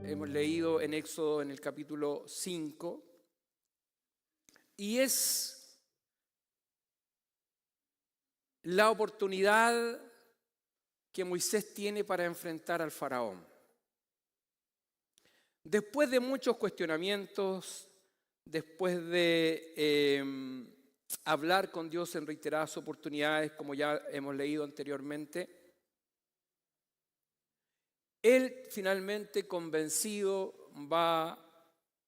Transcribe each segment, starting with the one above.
hemos leído en Éxodo en el capítulo 5, y es la oportunidad que Moisés tiene para enfrentar al faraón. Después de muchos cuestionamientos, después de hablar con Dios en reiteradas oportunidades, como ya hemos leído anteriormente, él finalmente convencido va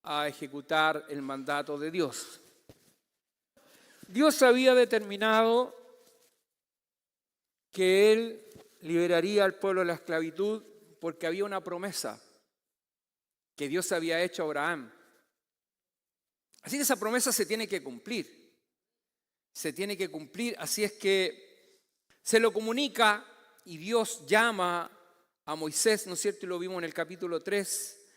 a ejecutar el mandato de Dios. Dios había determinado que él liberaría al pueblo de la esclavitud porque había una promesa que Dios había hecho a Abraham. Así que esa promesa se tiene que cumplir. Se tiene que cumplir, así es que se lo comunica y Dios llama a Moisés, ¿no es cierto? Y lo vimos en el capítulo 3,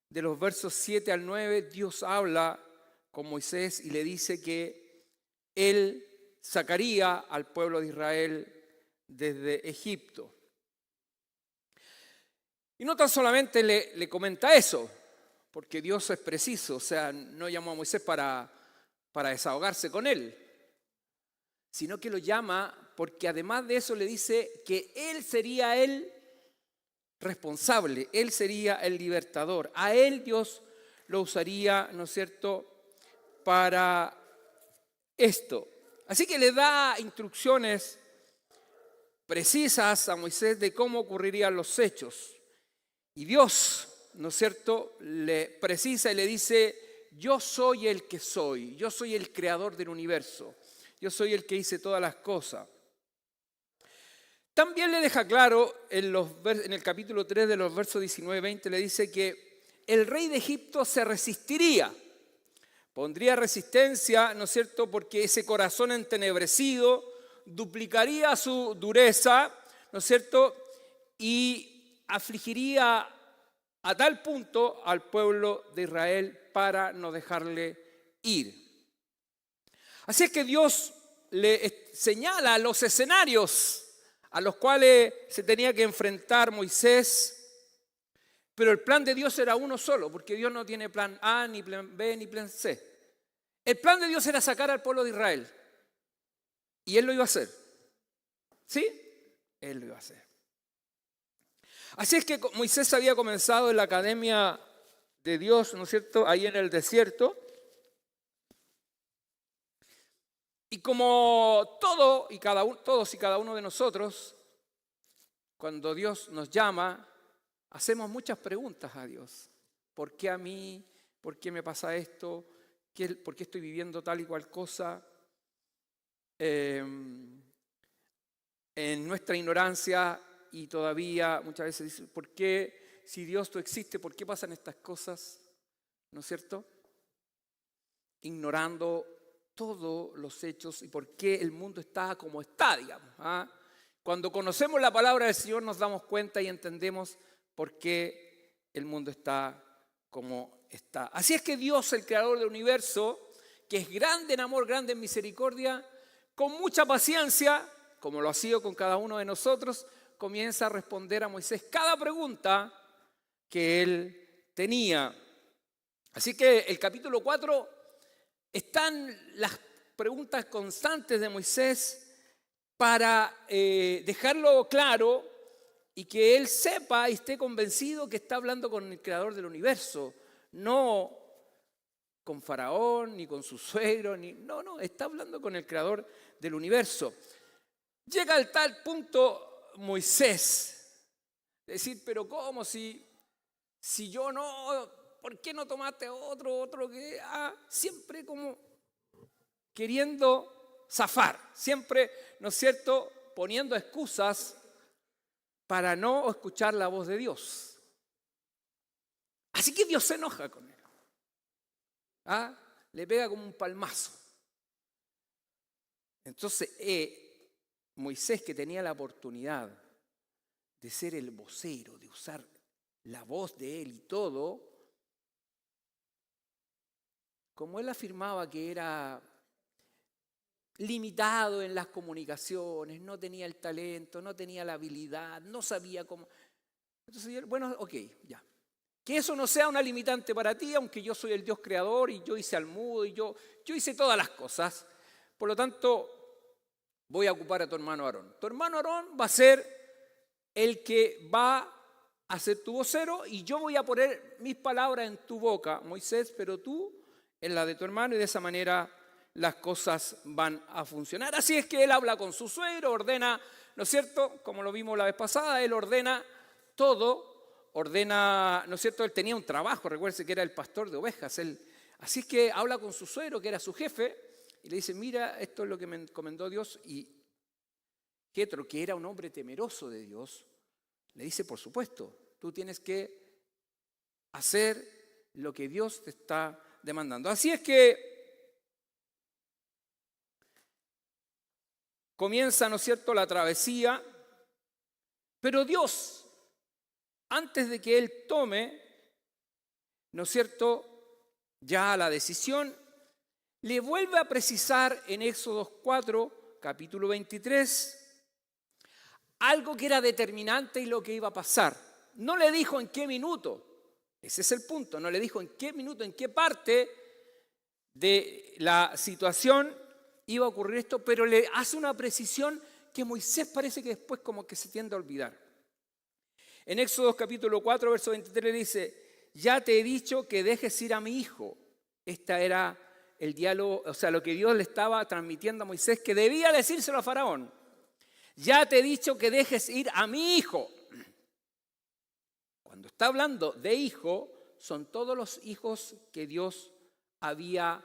de los versos 7 al 9, Dios habla con Moisés y le dice que él sacaría al pueblo de Israel desde Egipto. Y no tan solamente le comenta eso, porque Dios es preciso, o sea, no llamó a Moisés para desahogarse con él, sino que lo llama porque además de eso le dice que él sería el responsable, él sería el libertador. A él Dios lo usaría, ¿no es cierto?, para esto. Así que le da instrucciones precisas a Moisés de cómo ocurrirían los hechos. Y Dios, ¿no es cierto?, le precisa y le dice: yo soy el que soy, yo soy el creador del universo, yo soy el que hice todas las cosas. También le deja claro en el capítulo 3 de los versos 19 y 20, le dice que el rey de Egipto se resistiría, pondría resistencia, ¿no es cierto?, porque ese corazón entenebrecido duplicaría su dureza, ¿no es cierto?, y afligiría a tal punto al pueblo de Israel para no dejarle ir. Así es que Dios le señala los escenarios a los cuales se tenía que enfrentar Moisés, pero el plan de Dios era uno solo, porque Dios no tiene plan A, ni plan B, ni plan C. El plan de Dios era sacar al pueblo de Israel, y Él lo iba a hacer. ¿Sí? Él lo iba a hacer. Así es que Moisés había comenzado en la academia de Dios, ¿no es cierto?, ahí en el desierto. Y como todos y cada uno de nosotros, cuando Dios nos llama, hacemos muchas preguntas a Dios. ¿Por qué a mí? ¿Por qué me pasa esto? ¿Por qué estoy viviendo tal y cual cosa? En nuestra ignorancia, y todavía muchas veces dicen: ¿por qué, si Dios tú existe, por qué pasan estas cosas? ¿No es cierto? Ignorando todos los hechos y por qué el mundo está como está, digamos. Cuando conocemos la palabra del Señor nos damos cuenta y entendemos por qué el mundo está como está. Así es que Dios, el creador del universo, que es grande en amor, grande en misericordia, con mucha paciencia, como lo ha sido con cada uno de nosotros, comienza a responder a Moisés cada pregunta que él tenía. Así que el capítulo 4 están las preguntas constantes de Moisés para dejarlo claro y que él sepa y esté convencido que está hablando con el creador del universo, no con Faraón, ni con su suegro, no, está hablando con el creador del universo. Llega al tal punto Moisés, decir: pero ¿cómo? Si yo no, ¿por qué no tomaste otro que? Siempre como queriendo zafar, siempre, ¿no es cierto?, poniendo excusas para no escuchar la voz de Dios. Así que Dios se enoja con él. Le pega como un palmazo. Entonces, Moisés, que tenía la oportunidad de ser el vocero, de usar la voz de él y todo, como él afirmaba que era limitado en las comunicaciones, no tenía el talento, no tenía la habilidad, no sabía cómo. Entonces, bueno, ok, ya. Que eso no sea una limitante para ti, aunque yo soy el Dios creador y yo hice al mudo y yo hice todas las cosas. Por lo tanto, voy a ocupar a tu hermano Aarón. Tu hermano Aarón va a ser el que va a ser tu vocero y yo voy a poner mis palabras en tu boca, Moisés, pero tú en la de tu hermano, y de esa manera las cosas van a funcionar. Así es que él habla con su suegro, ordena, ¿no es cierto? Como lo vimos la vez pasada, él ordena todo, ordena, ¿no es cierto? Él tenía un trabajo, recuérdense que era el pastor de ovejas. Así es que habla con su suegro, que era su jefe, y le dice, mira, esto es lo que me encomendó Dios. Y Jetro, que era un hombre temeroso de Dios, le dice, por supuesto, tú tienes que hacer lo que Dios te está demandando. Así es que comienza, ¿no es cierto?, la travesía, pero Dios, antes de que él tome, ¿no es cierto?, ya la decisión, le vuelve a precisar en Éxodo 4, capítulo 23, algo que era determinante y lo que iba a pasar. No le dijo en qué minuto, ese es el punto, no le dijo en qué minuto, en qué parte de la situación iba a ocurrir esto, pero le hace una precisión que Moisés parece que después como que se tiende a olvidar. En Éxodo capítulo 4, verso 23 le dice, ya te he dicho que dejes ir a mi hijo. Esta era el diálogo, o sea, lo que Dios le estaba transmitiendo a Moisés, que debía decírselo a Faraón. Ya te he dicho que dejes ir a mi hijo. Cuando está hablando de hijo, son todos los hijos que Dios había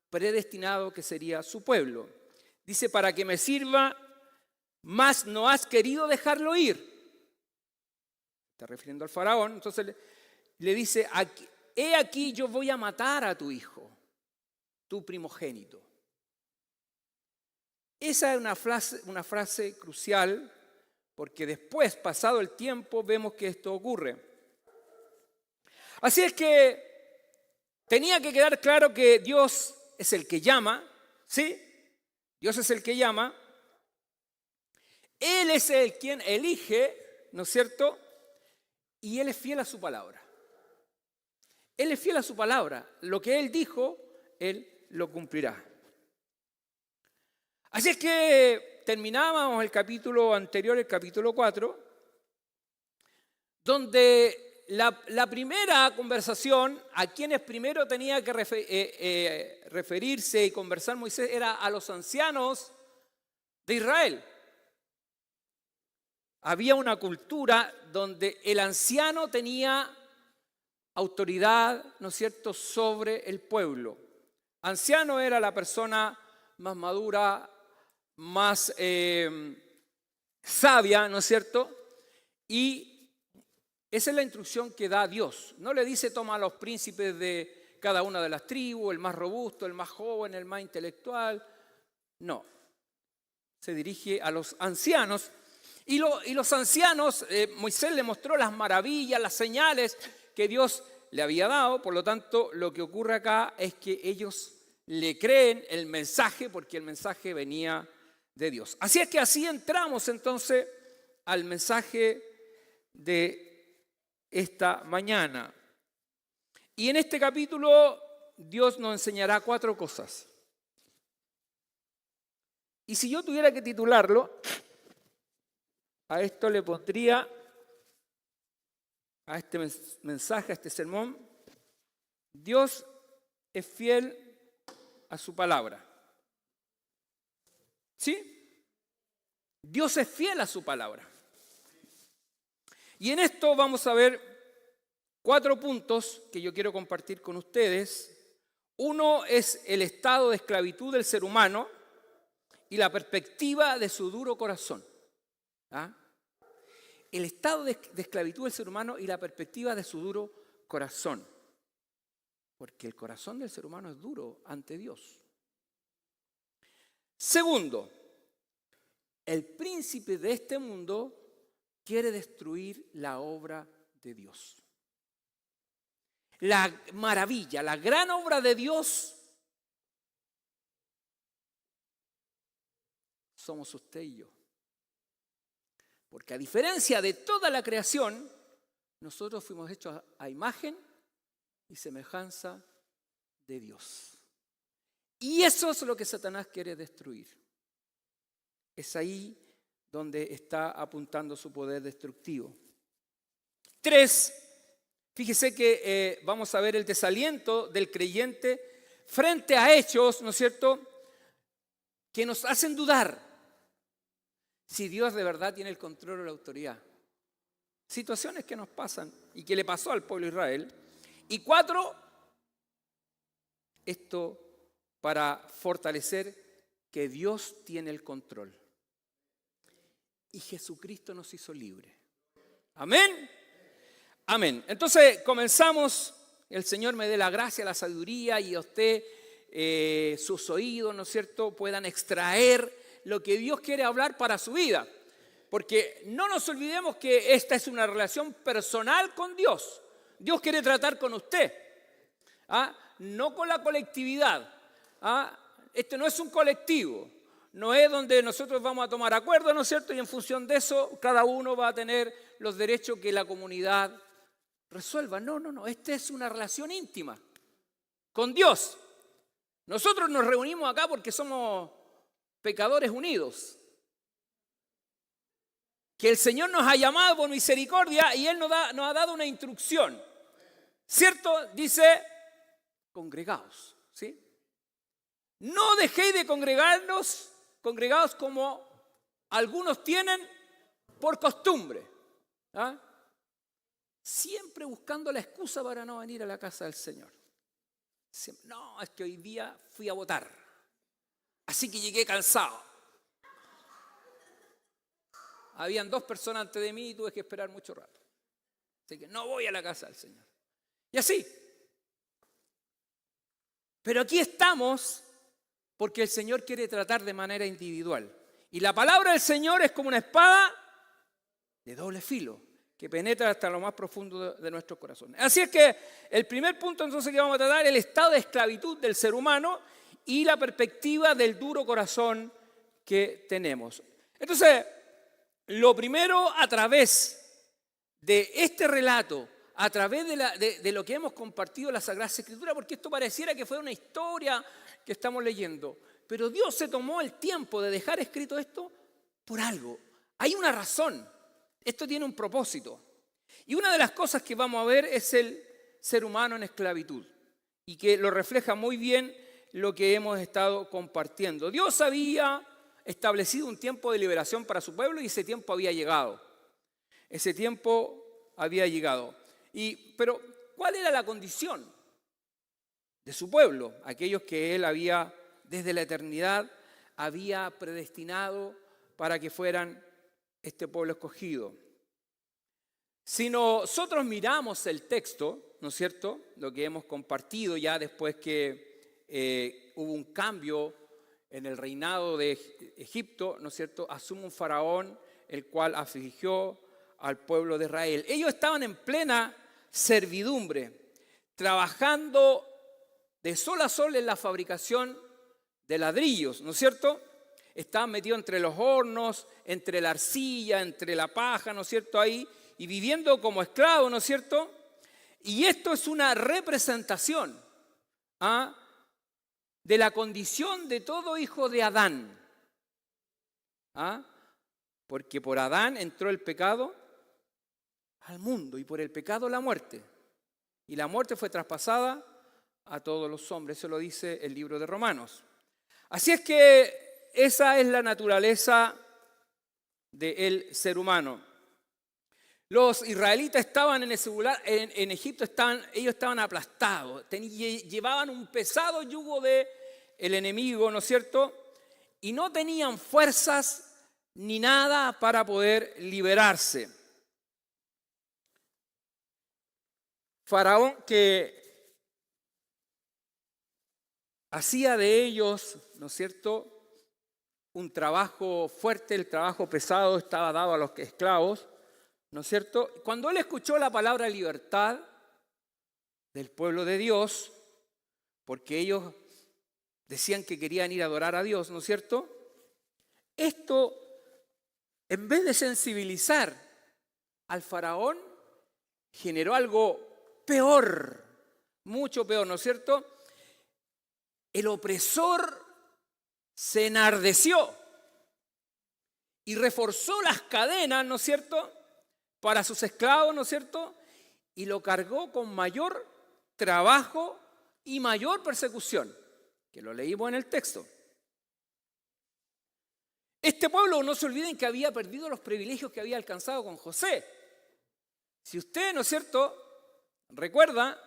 predestinado que sería su pueblo. Dice, para que me sirva, mas no has querido dejarlo ir. Está refiriendo al faraón. Entonces le dice, he aquí yo voy a matar a tu hijo, tu primogénito. Esa es una frase crucial, porque después, pasado el tiempo, vemos que esto ocurre. Así es que tenía que quedar claro que Dios es el que llama, ¿sí? Dios es el que llama. Él es el quien elige, ¿no es cierto? Y Él es fiel a su palabra. Él es fiel a su palabra. Lo que Él dijo, Él lo cumplirá. Así es que terminábamos el capítulo anterior, el capítulo 4, donde la primera conversación, a quienes primero tenía que referirse y conversar Moisés, era a los ancianos de Israel. Había una cultura donde el anciano tenía autoridad, ¿no es cierto?, sobre el pueblo. Anciano era la persona más madura, más sabia, ¿no es cierto? Y esa es la instrucción que da Dios. No le dice toma a los príncipes de cada una de las tribus, el más robusto, el más joven, el más intelectual. No. Se dirige a los ancianos. Y los ancianos, Moisés le mostró las maravillas, las señales que Dios le había dado. Por lo tanto, lo que ocurre acá es que ellos le creen el mensaje, porque el mensaje venía de Dios. Así es que así entramos entonces al mensaje de esta mañana. Y en este capítulo Dios nos enseñará 4 cosas. Y si yo tuviera que titularlo, a esto le pondría, a este mensaje, a este sermón, Dios es fiel a su palabra. ¿Sí? Dios es fiel a su palabra. Y en esto vamos a ver 4 puntos que yo quiero compartir con ustedes. Uno es el estado de esclavitud del ser humano y la perspectiva de su duro corazón. ¿Ah? El estado de esclavitud del ser humano y la perspectiva de su duro corazón. Porque el corazón del ser humano es duro ante Dios. Segundo, el príncipe de este mundo quiere destruir la obra de Dios. La maravilla, la gran obra de Dios somos usted y yo. Porque a diferencia de toda la creación, nosotros fuimos hechos a imagen y semejanza de Dios. Y eso es lo que Satanás quiere destruir. Es ahí donde está apuntando su poder destructivo. 3, fíjese que vamos a ver el desaliento del creyente frente a hechos, ¿no es cierto?, que nos hacen dudar si Dios de verdad tiene el control o la autoridad. Situaciones que nos pasan y que le pasó al pueblo de Israel. Y 4, esto para fortalecer que Dios tiene el control. Y Jesucristo nos hizo libres. Amén. Amén. Entonces comenzamos. El Señor me dé la gracia, la sabiduría y a usted sus oídos, ¿no es cierto?, puedan extraer lo que Dios quiere hablar para su vida. Porque no nos olvidemos que esta es una relación personal con Dios. Dios quiere tratar con usted, no con la colectividad. Este no es un colectivo, no es donde nosotros vamos a tomar acuerdos, ¿no es cierto? Y en función de eso, cada uno va a tener los derechos que la comunidad resuelva. No, esta es una relación íntima con Dios. Nosotros nos reunimos acá porque somos pecadores unidos. Que el Señor nos ha llamado por misericordia y Él nos ha dado una instrucción. ¿Cierto? Dice, congregaos, ¿sí? No dejéis de congregados como algunos tienen por costumbre. Siempre buscando la excusa para no venir a la casa del Señor. Siempre, no, es que hoy día fui a votar, así que llegué cansado. Habían 2 personas antes de mí y tuve que esperar mucho rato. Así que no voy a la casa del Señor. Y así. Pero aquí estamos porque el Señor quiere tratar de manera individual. Y la palabra del Señor es como una espada de doble filo que penetra hasta lo más profundo de nuestros corazones. Así es que el primer punto entonces que vamos a tratar es el estado de esclavitud del ser humano y la perspectiva del duro corazón que tenemos. Entonces, lo primero, a través de este relato, a través de lo que hemos compartido en la Sagrada Escritura, porque esto pareciera que fue una historia que estamos leyendo, pero Dios se tomó el tiempo de dejar escrito esto por algo. Hay una razón. Esto tiene un propósito. Y una de las cosas que vamos a ver es el ser humano en esclavitud, y que lo refleja muy bien lo que hemos estado compartiendo. Dios había establecido un tiempo de liberación para su pueblo y ese tiempo había llegado. Ese tiempo había llegado. Pero, ¿cuál era la condición de su pueblo? Aquellos que Él había, desde la eternidad, había predestinado para que fueran este pueblo escogido. Si nosotros miramos el texto, ¿no es cierto?, lo que hemos compartido ya después que hubo un cambio en el reinado de Egipto, ¿no es cierto?, asume un faraón el cual afligió al pueblo de Israel. Ellos estaban en plena servidumbre, trabajando de sol a sol en la fabricación de ladrillos, ¿no es cierto? Estaban metidos entre los hornos, entre la arcilla, entre la paja, ¿no es cierto?, ahí, y viviendo como esclavos, ¿no es cierto? Y esto es una representación de la condición de todo hijo de Adán. Porque por Adán entró el pecado al mundo y por el pecado la muerte. Y la muerte fue traspasada a todos los hombres. Eso lo dice el libro de Romanos. Así es que esa es la naturaleza del ser humano. Los israelitas estaban en Egipto, ellos estaban aplastados, llevaban un pesado yugo del enemigo, ¿no es cierto? Y no tenían fuerzas ni nada para poder liberarse. Faraón, que hacía de ellos, ¿no es cierto?, un trabajo fuerte, el trabajo pesado estaba dado a los esclavos, ¿no es cierto? Cuando él escuchó la palabra libertad del pueblo de Dios, porque ellos decían que querían ir a adorar a Dios, ¿no es cierto? Esto, en vez de sensibilizar al faraón, generó algo peor, mucho peor, ¿no es cierto? El opresor se enardeció y reforzó las cadenas, ¿no es cierto?, para sus esclavos, ¿no es cierto?, y lo cargó con mayor trabajo y mayor persecución, que lo leímos en el texto. Este pueblo, no se olviden que había perdido los privilegios que había alcanzado con José. Si usted, ¿no es cierto?, recuerda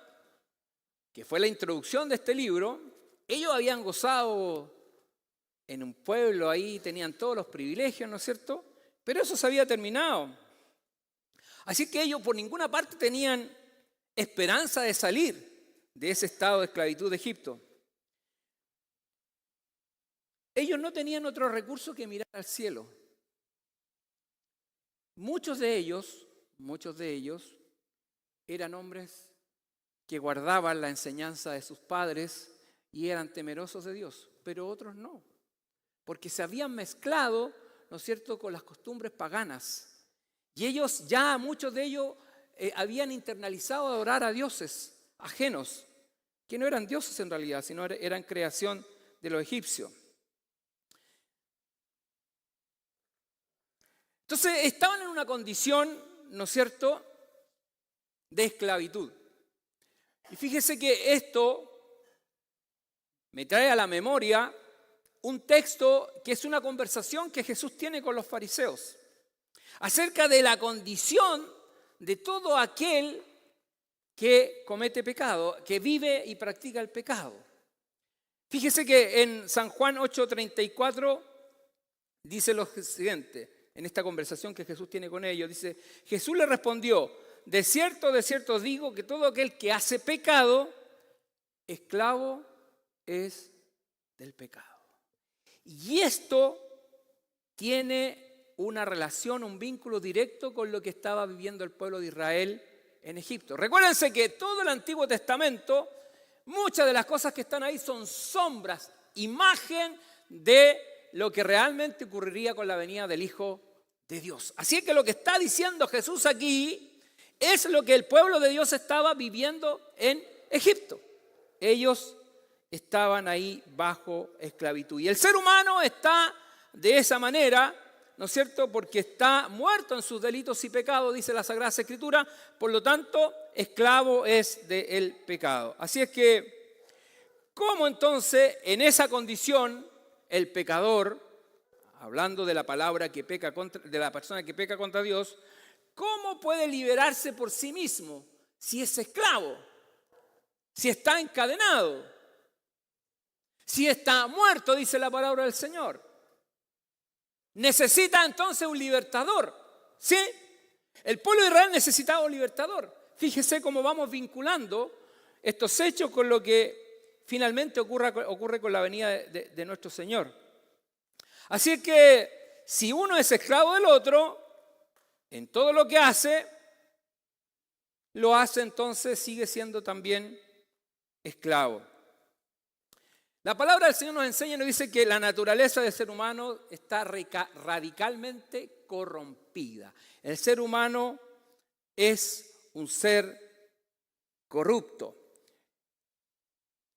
que fue la introducción de este libro, ellos habían gozado en un pueblo, ahí tenían todos los privilegios, ¿no es cierto?, pero eso se había terminado. Así que ellos por ninguna parte tenían esperanza de salir de ese estado de esclavitud de Egipto. Ellos no tenían otro recurso que mirar al cielo. Muchos de ellos eran hombres que guardaban la enseñanza de sus padres y eran temerosos de Dios, pero otros no, porque se habían mezclado, ¿no es cierto?, con las costumbres paganas. Y ellos ya, muchos de ellos, habían internalizado a adorar a dioses ajenos, que no eran dioses en realidad, sino eran creación de los egipcios. Entonces estaban en una condición, ¿no es cierto?, de esclavitud. Y fíjese que esto me trae a la memoria un texto que es una conversación que Jesús tiene con los fariseos acerca de la condición de todo aquel que comete pecado, que vive y practica el pecado. Fíjese que en San Juan 8:34 dice lo siguiente, en esta conversación que Jesús tiene con ellos, dice, Jesús le respondió, de cierto os digo que todo aquel que hace pecado, esclavo es del pecado. Y esto tiene una relación, un vínculo directo con lo que estaba viviendo el pueblo de Israel en Egipto. Recuérdense que todo el Antiguo Testamento, muchas de las cosas que están ahí son sombras, imagen de lo que realmente ocurriría con la venida del Hijo de Dios. Así que lo que está diciendo Jesús aquí es lo que el pueblo de Dios estaba viviendo en Egipto. Ellos estaban ahí bajo esclavitud. Y el ser humano está de esa manera, ¿no es cierto?, porque está muerto en sus delitos y pecados, dice la Sagrada Escritura, por lo tanto, esclavo es del pecado. Así es que, ¿cómo entonces en esa condición el pecador, hablando de la palabra que peca de la persona que peca contra Dios, cómo puede liberarse por sí mismo si es esclavo, si está encadenado, si está muerto, dice la palabra del Señor? Necesita entonces un libertador, ¿sí? El pueblo de Israel necesitaba un libertador. Fíjese cómo vamos vinculando estos hechos con lo que finalmente ocurre con la venida de nuestro Señor. Así que si uno es esclavo del otro, en todo lo que hace, lo hace entonces, sigue siendo también esclavo. La palabra del Señor nos enseña y nos dice que la naturaleza del ser humano está radicalmente corrompida. El ser humano es un ser corrupto.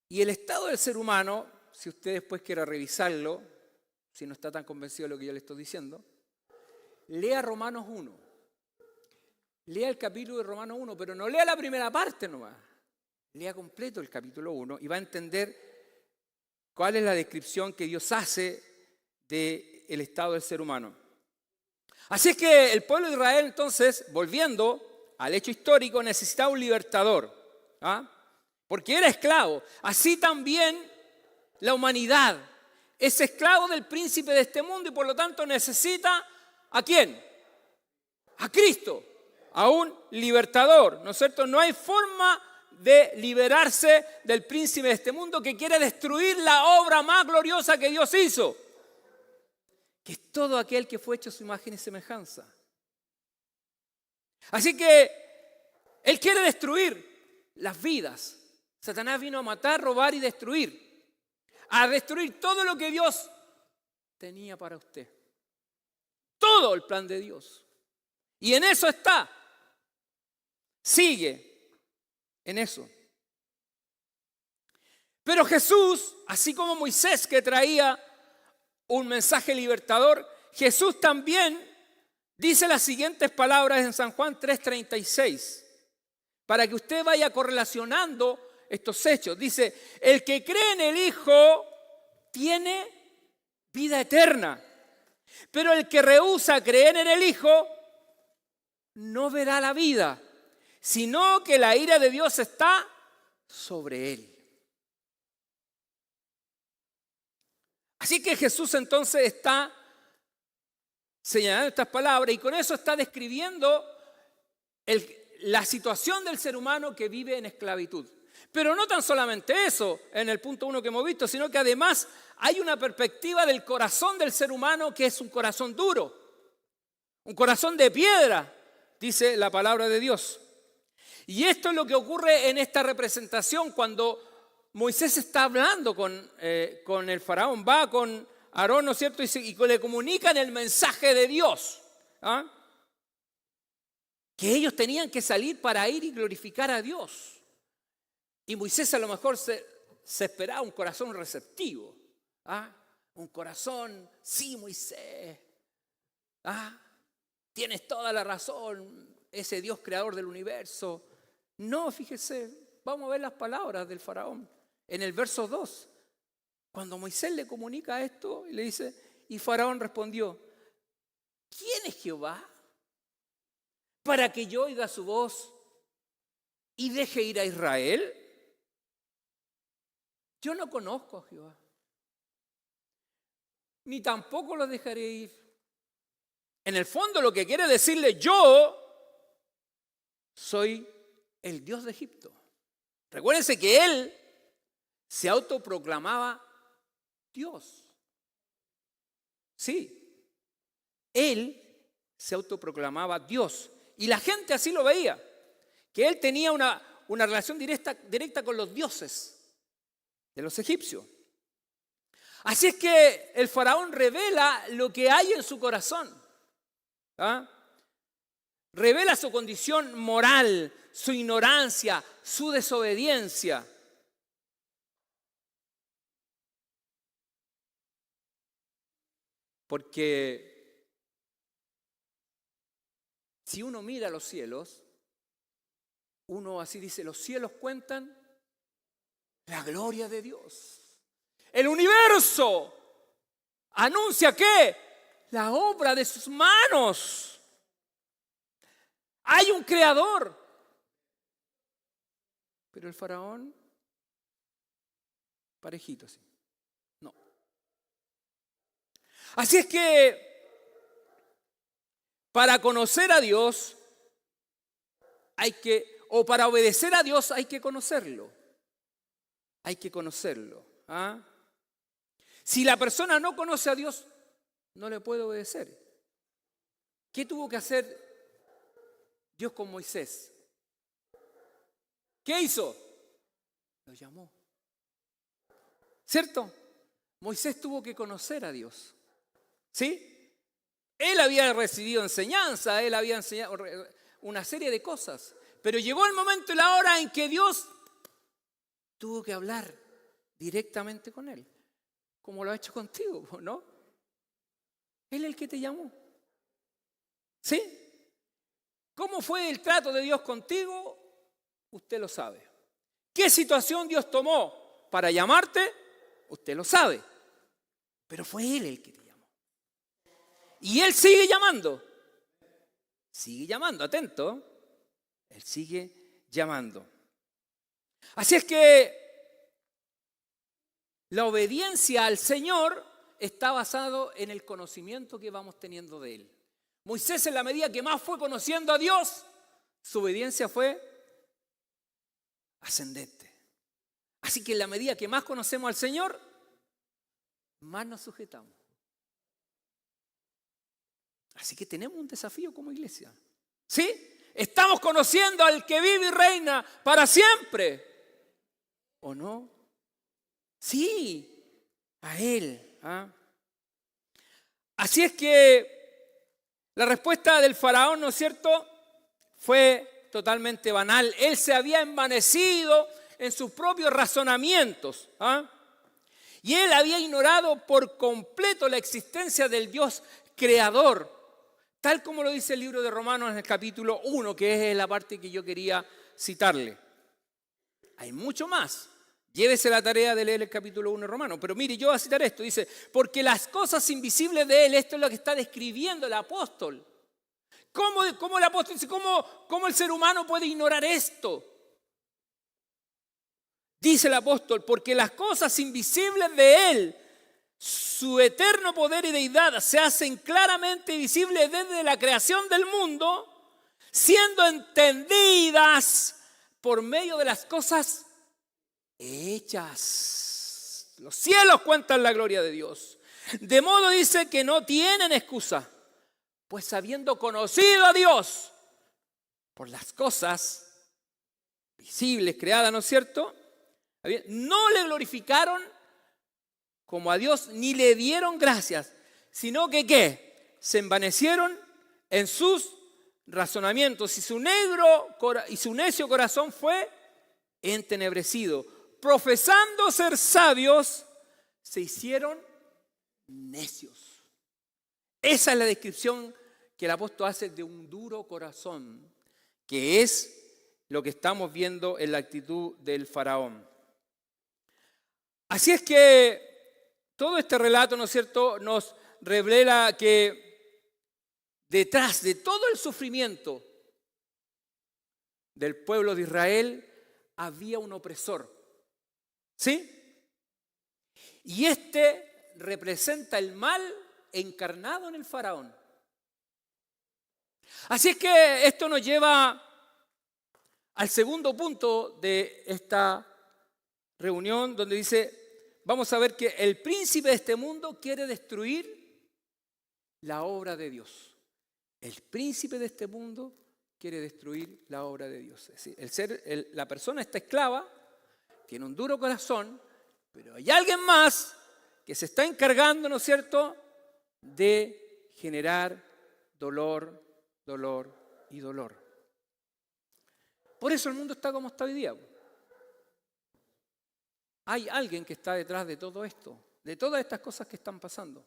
Y el estado del ser humano, si usted después quiere revisarlo, si no está tan convencido de lo que yo le estoy diciendo, lea Romanos 1. Lea el capítulo de Romanos 1, pero no lea la primera parte nomás. Lea completo el capítulo 1 y va a entender cuál es la descripción que Dios hace del estado del ser humano. Así es que el pueblo de Israel, entonces, volviendo al hecho histórico, necesitaba un libertador, porque era esclavo. Así también la humanidad es esclavo del príncipe de este mundo y por lo tanto necesita ¿a quién? A Cristo, a un libertador, ¿no es cierto? No hay forma de liberarse del príncipe de este mundo que quiere destruir la obra más gloriosa que Dios hizo, que es todo aquel que fue hecho a su imagen y semejanza. Así que Él quiere destruir las vidas. Satanás vino a matar, robar y destruir. A destruir todo lo que Dios tenía para usted. Todo el plan de Dios. Y en eso está. Sigue en eso. Pero Jesús, así como Moisés que traía un mensaje libertador, Jesús también dice las siguientes palabras en San Juan 3:36, para que usted vaya correlacionando estos hechos. Dice, el que cree en el Hijo tiene vida eterna, pero el que rehúsa creer en el Hijo no verá la vida, sino que la ira de Dios está sobre él. Así que Jesús entonces está señalando estas palabras y con eso está describiendo la situación del ser humano que vive en esclavitud. Pero no tan solamente eso, en el punto 1 que hemos visto, sino que además hay una perspectiva del corazón del ser humano que es un corazón duro, un corazón de piedra, dice la palabra de Dios. Y esto es lo que ocurre en esta representación cuando Moisés está hablando con el faraón, va con Aarón, ¿no es cierto? Y le comunican el mensaje de Dios. ¿Ah? Que ellos tenían que salir para ir y glorificar a Dios. Y Moisés a lo mejor se esperaba un corazón receptivo. ¿Ah? Un corazón, sí, Moisés. ¿Ah? Tienes toda la razón, ese Dios creador del universo. No, fíjese, vamos a ver las palabras del faraón. En el verso 2, cuando Moisés le comunica esto, le dice, y Faraón respondió, ¿quién es Jehová? Para que yo oiga su voz y deje ir a Israel. Yo no conozco a Jehová, ni tampoco lo dejaré ir. En el fondo lo que quiere decirle, yo soy el Dios de Egipto. Recuérdense que él se autoproclamaba Dios. Sí, él se autoproclamaba Dios. Y la gente así lo veía, que él tenía una relación directa con los dioses de los egipcios. Así es que el faraón revela lo que hay en su corazón. ¿Ah? Revela su condición moral, su ignorancia, su desobediencia. Porque si uno mira los cielos, uno así dice, los cielos cuentan la gloria de Dios. El universo anuncia ¿qué? La obra de sus manos. Hay un creador. Pero el faraón, parejito así. No. Así es que para conocer a Dios para obedecer a Dios hay que conocerlo. Hay que conocerlo. ¿Ah? Si la persona no conoce a Dios, no le puede obedecer. ¿Qué tuvo que hacer Dios con Moisés? ¿Qué hizo? Lo llamó. ¿Cierto? Moisés tuvo que conocer a Dios. ¿Sí? Él había recibido enseñanza, él había enseñado una serie de cosas. Pero llegó el momento y la hora en que Dios tuvo que hablar directamente con él. Como lo ha hecho contigo, ¿no? Él es el que te llamó. ¿Sí? ¿Cómo fue el trato de Dios contigo? Usted lo sabe. ¿Qué situación Dios tomó para llamarte? Usted lo sabe. Pero fue Él el que te llamó. Y Él sigue llamando. Sigue llamando, atento. Él sigue llamando. Así es que la obediencia al Señor está basado en el conocimiento que vamos teniendo de Él. Moisés, en la medida que más fue conociendo a Dios, su obediencia fue ascendente. Así que en la medida que más conocemos al Señor, más nos sujetamos. Así que tenemos un desafío como iglesia. ¿Sí? Estamos conociendo al que vive y reina para siempre. ¿O no? Sí, a Él. ¿Ah? Así es que la respuesta del faraón, ¿no es cierto?, fue totalmente banal. Él se había envanecido en sus propios razonamientos. Y él había ignorado por completo la existencia del Dios creador, tal como lo dice el libro de Romanos en el capítulo 1, que es la parte que yo quería citarle. Hay mucho más. Llévese la tarea de leer el capítulo 1 de Romanos. Pero mire, yo voy a citar esto. Dice, porque las cosas invisibles de él, esto es lo que está describiendo el apóstol. ¿Cómo el apóstol dice, cómo el ser humano puede ignorar esto? Dice el apóstol, porque las cosas invisibles de él, su eterno poder y deidad, se hacen claramente visibles desde la creación del mundo, siendo entendidas por medio de las cosas hechas. Los cielos cuentan la gloria de Dios. De modo dice que no tienen excusa, pues habiendo conocido a Dios por las cosas visibles, creadas, ¿no es cierto?, no le glorificaron como a Dios, ni le dieron gracias, sino que ¿qué? Se envanecieron en sus razonamientos y su necio corazón fue entenebrecido. Profesando ser sabios, se hicieron necios. Esa es la descripción que el apóstol hace de un duro corazón, que es lo que estamos viendo en la actitud del faraón. Así es que todo este relato, ¿no es cierto?, nos revela que detrás de todo el sufrimiento del pueblo de Israel había un opresor. ¿Sí? Y este representa el mal encarnado en el faraón. Así es que esto nos lleva al segundo punto de esta reunión, donde dice, vamos a ver que el príncipe de este mundo quiere destruir la obra de Dios. El príncipe de este mundo quiere destruir la obra de Dios. Es decir, la persona está esclava, tiene un duro corazón, pero hay alguien más que se está encargando, ¿no es cierto?, de generar dolor, dolor y dolor. Por eso el mundo está como está hoy día. Hay alguien que está detrás de todo esto, de todas estas cosas que están pasando.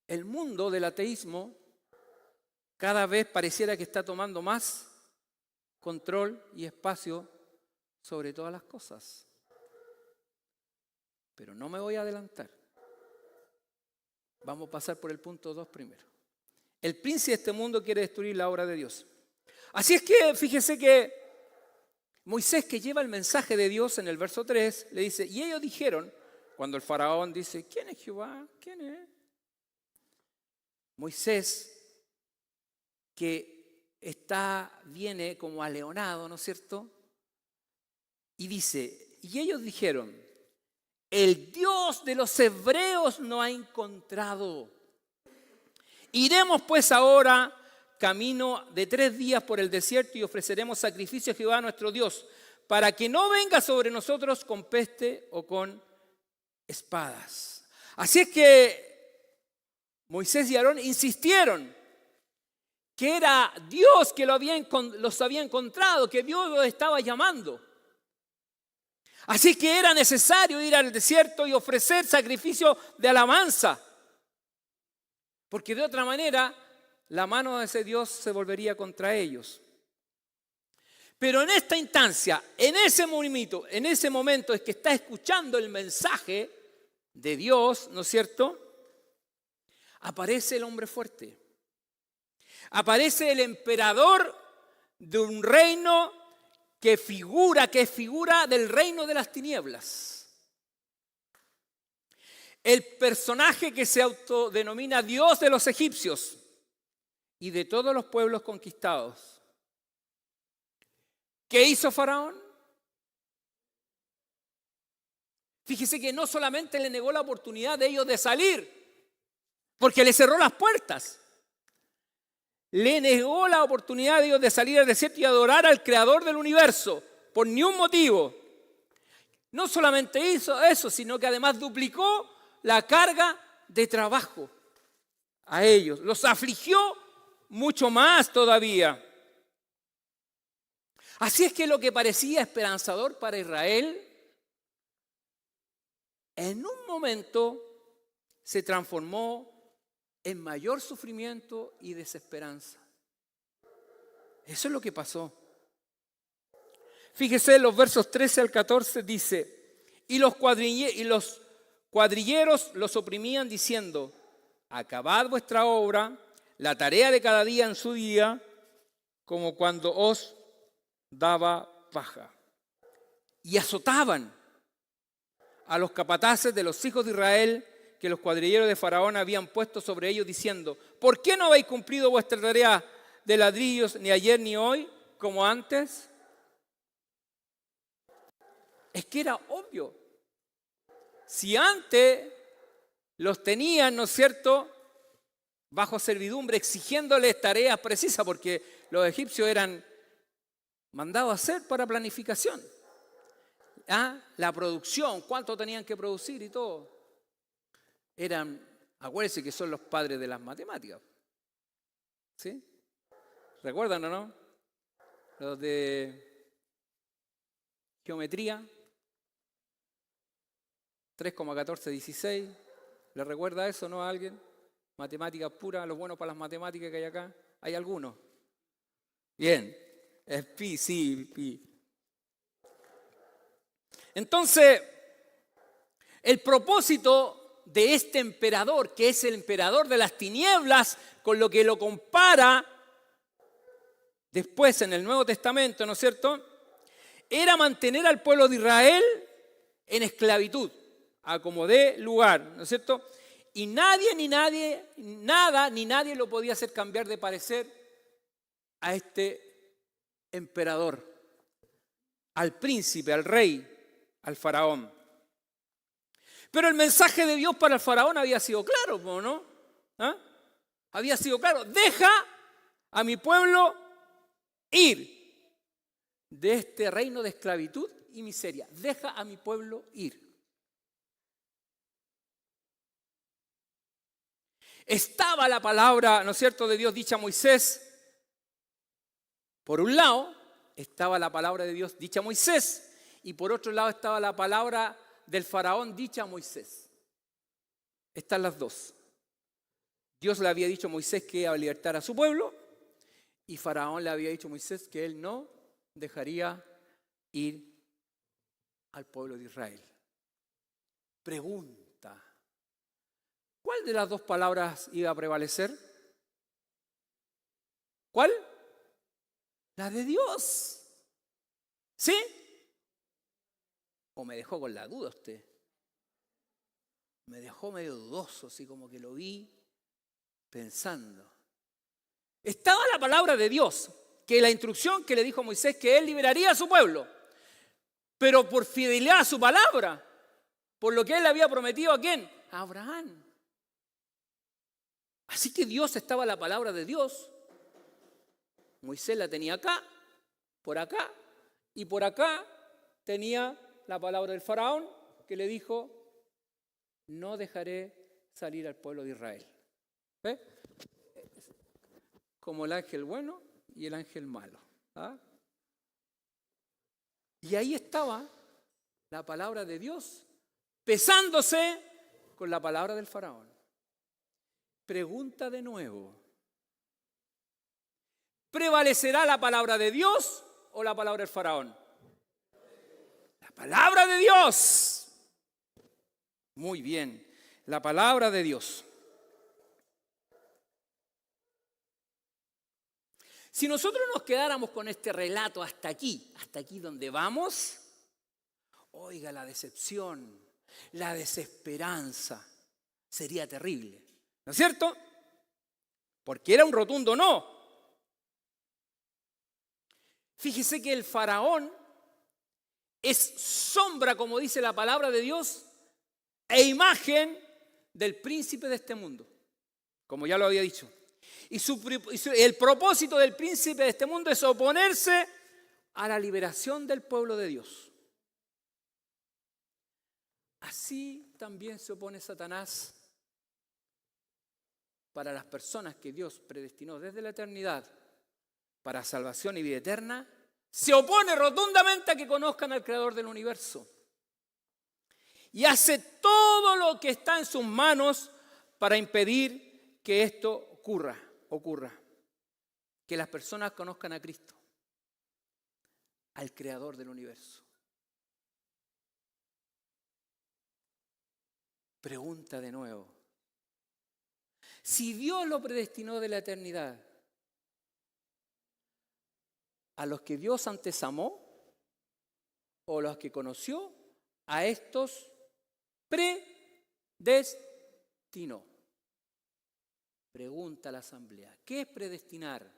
El mundo del ateísmo cada vez pareciera que está tomando más control y espacio sobre todas las cosas. Pero no me voy a adelantar. Vamos a pasar por el punto 2 primero. El príncipe de este mundo quiere destruir la obra de Dios. Así es que fíjese que Moisés, que lleva el mensaje de Dios en el verso 3, le dice, y ellos dijeron, cuando el faraón dice, ¿quién es Jehová? ¿Quién es? Moisés, que viene como aleonado, ¿no es cierto? Y dice, y ellos dijeron, el Dios de los hebreos no ha encontrado. Iremos pues ahora camino de 3 días por el desierto y ofreceremos sacrificio a Jehová nuestro Dios, para que no venga sobre nosotros con peste o con espadas. Así es que Moisés y Aarón insistieron que era Dios que los había encontrado, que Dios los estaba llamando. Así que era necesario ir al desierto y ofrecer sacrificio de alabanza, porque de otra manera la mano de ese Dios se volvería contra ellos. Pero en esta instancia, en ese momento es que está escuchando el mensaje de Dios, ¿no es cierto? Aparece el hombre fuerte. Aparece el emperador de un reino que es figura del reino de las tinieblas. El personaje que se autodenomina Dios de los egipcios y de todos los pueblos conquistados. ¿Qué hizo Faraón? Fíjese que no solamente le negó la oportunidad de ellos de salir, porque le cerró las puertas. Le negó la oportunidad de ellos de salir al desierto y adorar al creador del universo, por ni un motivo. No solamente hizo eso, sino que además duplicó la carga de trabajo a ellos. Los afligió mucho más todavía. Así es que lo que parecía esperanzador para Israel, en un momento se transformó en mayor sufrimiento y desesperanza. Eso es lo que pasó. Fíjese, los versos 13 al 14 dice, y los cuadrilleros los oprimían diciendo, acabad vuestra obra, la tarea de cada día en su día, como cuando os daba paja. Y azotaban a los capataces de los hijos de Israel que los cuadrilleros de Faraón habían puesto sobre ellos, diciendo, ¿por qué no habéis cumplido vuestra tarea de ladrillos ni ayer ni hoy, como antes? Es que era obvio. Si antes los tenían, ¿no es cierto?, bajo servidumbre, exigiéndoles tareas precisas, porque los egipcios eran mandados a hacer para planificación. La producción, cuánto tenían que producir y todo. Acuérdense que son los padres de las matemáticas. ¿Sí? ¿Recuerdan o no? Los de geometría. 3,1416. ¿Le recuerda eso, no, a alguien? Matemáticas puras, lo bueno para las matemáticas que hay acá. ¿Hay algunos? Bien. Es pi, sí, pi. Entonces, el propósito de este emperador, que es el emperador de las tinieblas, con lo que lo compara después en el Nuevo Testamento, ¿no es cierto?, era mantener al pueblo de Israel en esclavitud, a como dé lugar, ¿no es cierto? Y nadie lo podía hacer cambiar de parecer a este emperador, al príncipe, al rey, al faraón. Pero el mensaje de Dios para el faraón había sido claro, ¿no? Había sido claro, deja a mi pueblo ir de este reino de esclavitud y miseria. Deja a mi pueblo ir. Estaba la palabra, ¿no es cierto?, de Dios dicha a Moisés. Por un lado, estaba la palabra de Dios dicha a Moisés, y por otro lado estaba la palabra del faraón dicha a Moisés. Están las dos. Dios le había dicho a Moisés que iba a libertar a su pueblo, y faraón le había dicho a Moisés que él no dejaría ir al pueblo de Israel. Pregunta, ¿cuál de las dos palabras iba a prevalecer? ¿Cuál? La de Dios. ¿Sí? ¿O me dejó con la duda usted? Me dejó medio dudoso, así como que lo vi pensando. Estaba la palabra de Dios, que la instrucción que le dijo a Moisés que él liberaría a su pueblo, pero por fidelidad a su palabra, por lo que él le había prometido ¿a quién? A Abraham. Así que Dios estaba la palabra de Dios. Moisés la tenía acá, y por acá tenía la palabra del faraón que le dijo, no dejaré salir al pueblo de Israel. ¿Ve? Como el ángel bueno y el ángel malo. Y ahí estaba la palabra de Dios pesándose con la palabra del faraón. Pregunta de nuevo. ¿Prevalecerá la palabra de Dios o la palabra del faraón? La palabra de Dios. Muy bien, la palabra de Dios. Si nosotros nos quedáramos con este relato hasta aquí donde vamos, oiga, la decepción, la desesperanza sería terrible, ¿no es cierto? Porque era un rotundo no. Fíjese que el faraón es sombra, como dice la palabra de Dios, e imagen del príncipe de este mundo, como ya lo había dicho. Y el propósito del príncipe de este mundo es oponerse a la liberación del pueblo de Dios. Así también se opone Satanás para las personas que Dios predestinó desde la eternidad para salvación y vida eterna, se opone rotundamente a que conozcan al Creador del universo. Y hace todo lo que está en sus manos para impedir que esto ocurra. Que las personas conozcan a Cristo, al Creador del universo. Pregunta de nuevo. Si Dios lo predestinó de la eternidad, ¿a los que Dios antes amó o los que conoció, a estos predestinó? Pregunta a la asamblea. ¿Qué es predestinar?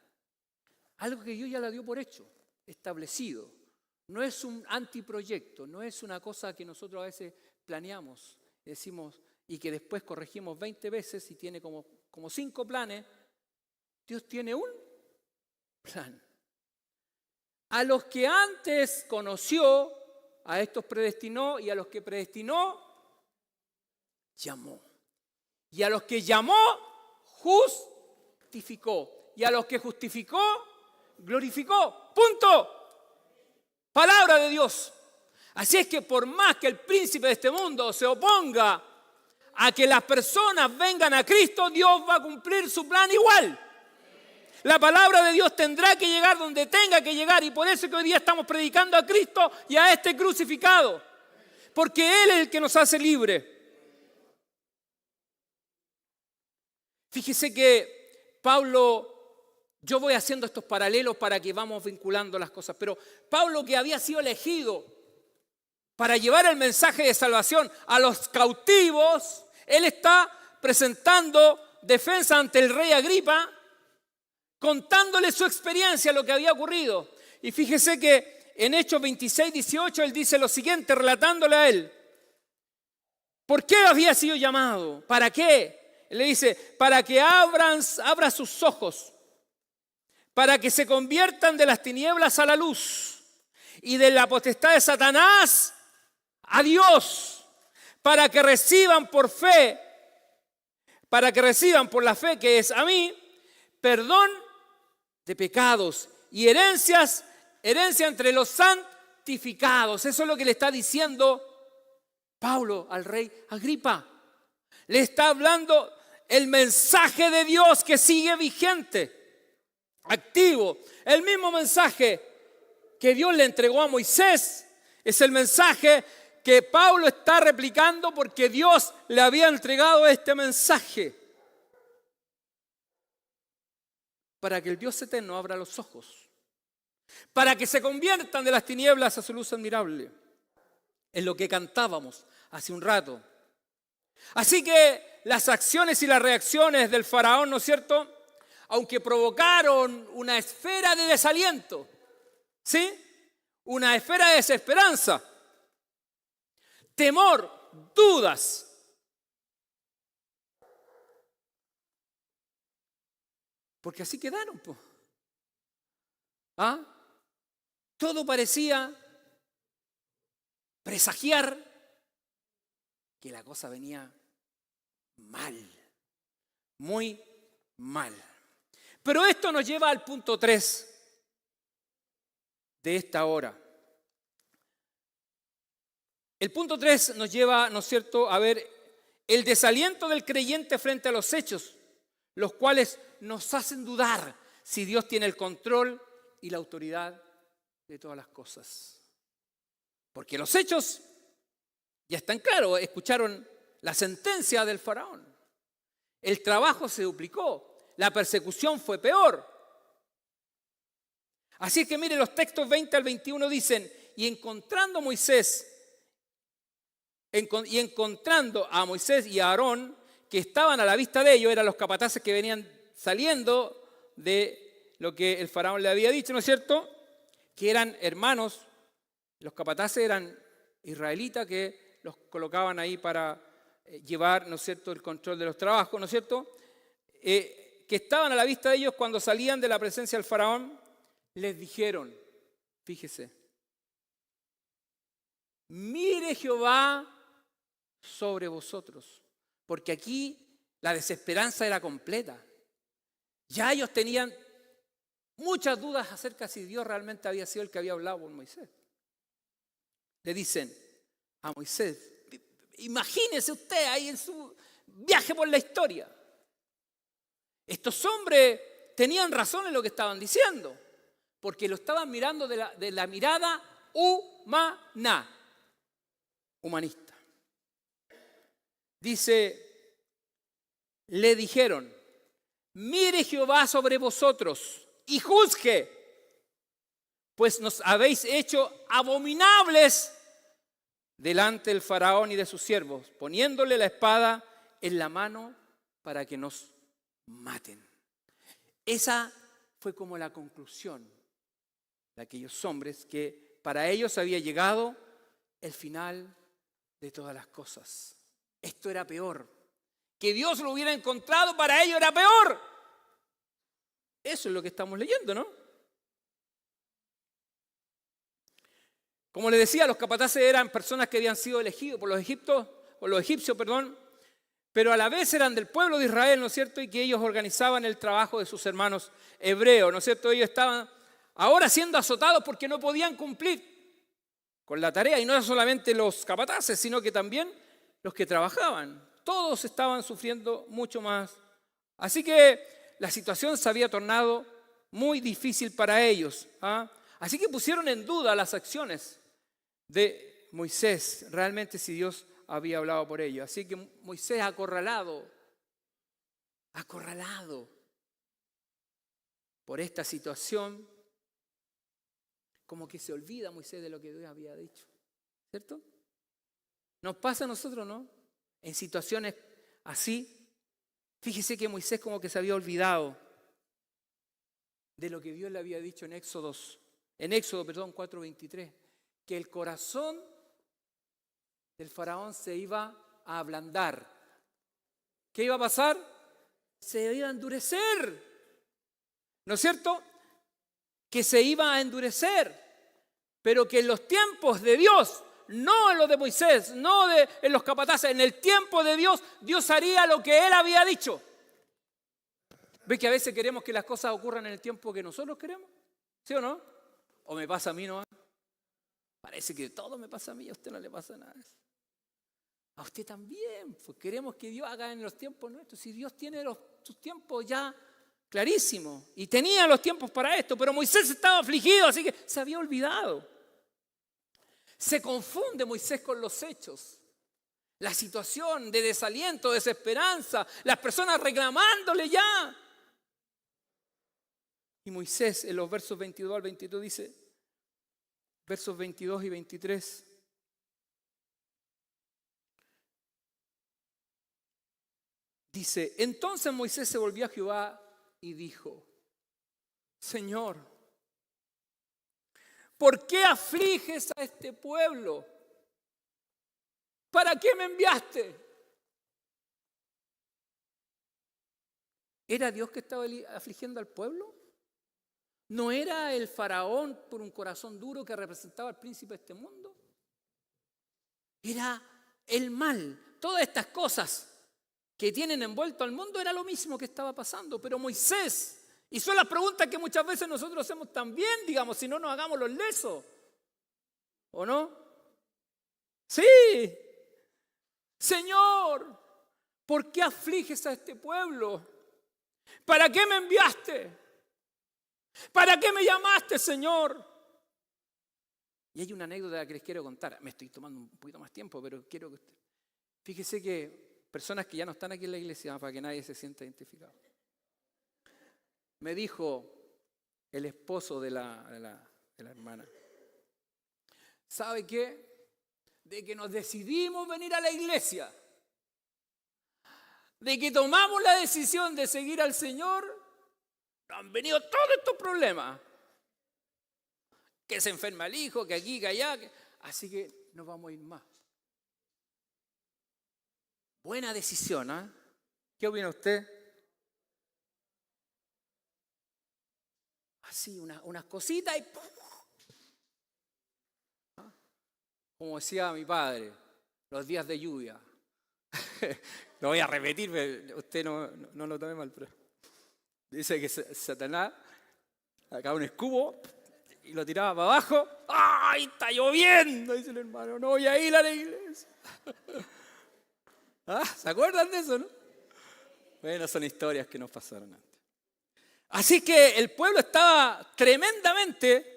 Algo que Dios ya la dio por hecho, establecido. No es un antiproyecto, no es una cosa que nosotros a veces planeamos, decimos, y que después corregimos 20 veces y tiene como 5 planes. Dios tiene un plan. A los que antes conoció, a estos predestinó, y a los que predestinó, llamó. Y a los que llamó, justificó. Y a los que justificó, glorificó. ¡Punto! Palabra de Dios. Así es que por más que el príncipe de este mundo se oponga a que las personas vengan a Cristo, Dios va a cumplir su plan igual. La palabra de Dios tendrá que llegar donde tenga que llegar, y por eso es que hoy día estamos predicando a Cristo y a este crucificado, porque Él es el que nos hace libre. Fíjese que Pablo, yo voy haciendo estos paralelos para que vamos vinculando las cosas, pero Pablo, que había sido elegido para llevar el mensaje de salvación a los cautivos, él está presentando defensa ante el rey Agripa, contándole su experiencia, lo que había ocurrido. Y fíjese que en Hechos 26, 18, él dice lo siguiente, relatándole a él. ¿Por qué había sido llamado? ¿Para qué? Él le dice, para que abra sus ojos, para que se conviertan de las tinieblas a la luz y de la potestad de Satanás a Dios, para que reciban por la fe que es a mí, perdón de pecados y herencia entre los santificados. Eso es lo que le está diciendo Pablo al rey Agripa. Le está hablando el mensaje de Dios que sigue vigente, activo. El mismo mensaje que Dios le entregó a Moisés es el mensaje que Pablo está replicando, porque Dios le había entregado este mensaje. Para que el Dios eterno abra los ojos, para que se conviertan de las tinieblas a su luz admirable. Es lo que cantábamos hace un rato. Así que las acciones y las reacciones del faraón, ¿no es cierto?, aunque provocaron una esfera de desaliento, ¿sí?, una esfera de desesperanza, temor, dudas, porque así quedaron, po. Todo parecía presagiar que la cosa venía mal, muy mal. Pero esto nos lleva al punto 3 de esta hora. El punto 3 nos lleva, ¿no es cierto?, a ver el desaliento del creyente frente a los hechos, los cuales nos hacen dudar si Dios tiene el control y la autoridad de todas las cosas. Porque los hechos ya están claros, escucharon la sentencia del faraón. El trabajo se duplicó, la persecución fue peor. Así que mire, los textos 20 al 21 dicen, y encontrando a Moisés y a Aarón, que estaban a la vista de ellos, eran los capataces que venían saliendo de lo que el faraón le había dicho, ¿no es cierto?, que eran hermanos. Los capataces eran israelitas que los colocaban ahí para llevar, ¿no es cierto?, el control de los trabajos, ¿no es cierto?, que estaban a la vista de ellos cuando salían de la presencia del faraón. Les dijeron, fíjese, mire Jehová sobre vosotros, porque aquí La desesperanza era completa. Ya ellos tenían muchas dudas acerca de si Dios realmente había sido el que había hablado con Moisés. Le dicen a Moisés, imagínese usted ahí en su viaje por la historia. Estos hombres tenían razón en lo que estaban diciendo, porque lo estaban mirando de la mirada humanista. Dice, le dijeron, mire Jehová sobre vosotros y juzgue, pues nos habéis hecho abominables delante del faraón y de sus siervos, poniéndole la espada en la mano para que nos maten. Esa fue como la conclusión de aquellos hombres, que para ellos había llegado el final de todas las cosas. Esto era peor. Que Dios lo hubiera encontrado, para ellos era peor. Eso es lo que estamos leyendo, ¿no? Como les decía, los capataces eran personas que habían sido elegidos por los egipcios, pero a la vez eran del pueblo de Israel, ¿no es cierto? Y que ellos organizaban el trabajo de sus hermanos hebreos, ¿no es cierto? Ellos estaban ahora siendo azotados porque no podían cumplir con la tarea. Y no solamente los capataces, sino que también los que trabajaban. Todos estaban sufriendo mucho más. Así que la situación se había tornado muy difícil para ellos. Así que pusieron en duda las acciones de Moisés, realmente si Dios había hablado por ellos. Así que Moisés acorralado por esta situación, como que se olvida Moisés de lo que Dios había dicho, ¿cierto? Nos pasa a nosotros, ¿no? En situaciones así, fíjese que Moisés como que se había olvidado de lo que Dios le había dicho en Éxodo 4:23, que el corazón del faraón se iba a ablandar. ¿Qué iba a pasar? Se iba a endurecer, ¿no es cierto? Que se iba a endurecer, pero que en los tiempos de Dios, no en los de Moisés, no en los capataces, en el tiempo de Dios, Dios haría lo que Él había dicho. ¿Ves que a veces queremos que las cosas ocurran en el tiempo que nosotros queremos? ¿Sí o no? ¿O me pasa a mí, no? Parece que todo me pasa a mí y a usted no le pasa nada. A usted también, pues queremos que Dios haga en los tiempos nuestros. Si Dios tiene sus tiempos ya clarísimos y tenía los tiempos para esto, pero Moisés estaba afligido, así que se había olvidado. Se confunde Moisés con los hechos. La situación de desaliento, desesperanza, las personas reclamándole ya. Y Moisés en los versos 22 al 22 dice, versos 22 y 23, dice, entonces Moisés se volvió a Jehová y dijo, Señor, ¿por qué afliges a este pueblo? ¿Para qué me enviaste? ¿Era Dios que estaba afligiendo al pueblo? ¿No era el faraón por un corazón duro que representaba al príncipe de este mundo? Era el mal. Todas estas cosas que tienen envuelto al mundo era lo mismo que estaba pasando. Pero Moisés, y son las preguntas que muchas veces nosotros hacemos también, digamos, si no nos hagamos los lesos. ¿O no? Sí. Señor, ¿por qué afliges a este pueblo? ¿Para qué me enviaste? ¿Para qué me llamaste, Señor? Y hay una anécdota que les quiero contar. Me estoy tomando un poquito más tiempo, pero quiero que usted... Fíjese que personas que ya no están aquí en la iglesia, para que nadie se sienta identificado. Me dijo el esposo de la hermana, ¿sabe qué? De que nos decidimos venir a la iglesia, de que tomamos la decisión de seguir al Señor, nos han venido todos estos problemas. Que se enferma el hijo, que aquí, que allá. Así que no vamos a ir más. Buena decisión, ¿eh? ¿Qué opina usted? Así, unas cositas y ¡pum! Como decía mi padre, los días de lluvia. Lo voy a repetir, pero usted no lo tome mal, pero dice que Satanás sacaba un escudo y lo tiraba para abajo. ¡Ay, está lloviendo! Dice el hermano, no voy a ir a la iglesia. ¿Se acuerdan de eso, no? Bueno, son historias que nos pasaron antes. Así que el pueblo estaba tremendamente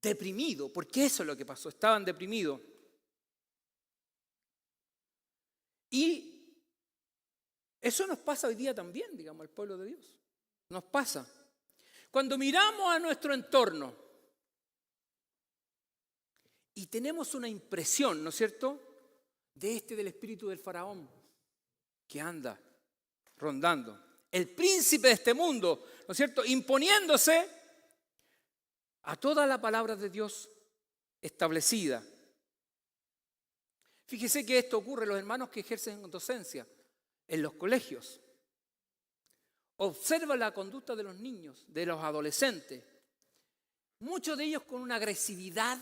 deprimido, porque eso es lo que pasó, estaban deprimidos. Y eso nos pasa hoy día también, digamos, al pueblo de Dios. Nos pasa. Cuando miramos a nuestro entorno y tenemos una impresión, ¿no es cierto?, del espíritu del faraón que anda rondando. El príncipe de este mundo, ¿no es cierto?, imponiéndose a toda la palabra de Dios establecida. Fíjese que esto ocurre en los hermanos que ejercen docencia en los colegios. Observa la conducta de los niños, de los adolescentes. Muchos de ellos con una agresividad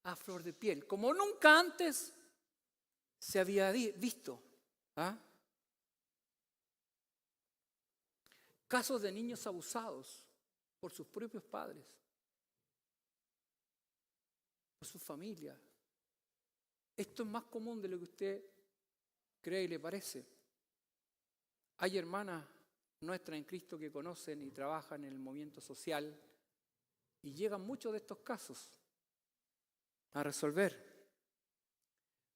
a flor de piel, como nunca antes se había visto. Casos de niños abusados por sus propios padres, por su familia. Esto es más común de lo que usted cree y le parece. Hay hermanas nuestras en Cristo que conocen y trabajan en el movimiento social y llegan muchos de estos casos a resolver.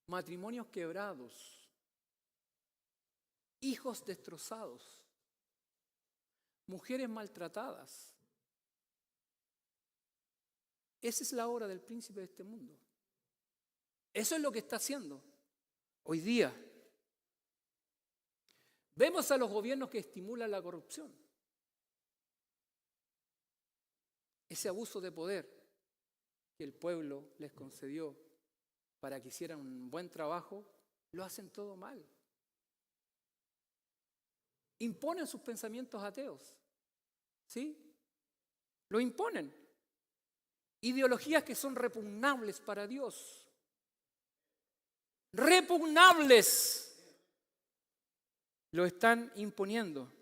Matrimonios quebrados, hijos destrozados, mujeres maltratadas. Esa es la obra del príncipe de este mundo. Eso es lo que está haciendo hoy día. Vemos a los gobiernos que estimulan la corrupción. Ese abuso de poder que el pueblo les concedió para que hicieran un buen trabajo, lo hacen todo mal. Imponen sus pensamientos ateos. ¿Sí? Lo imponen. Ideologías que son repugnables para Dios. Repugnables. Lo están imponiendo.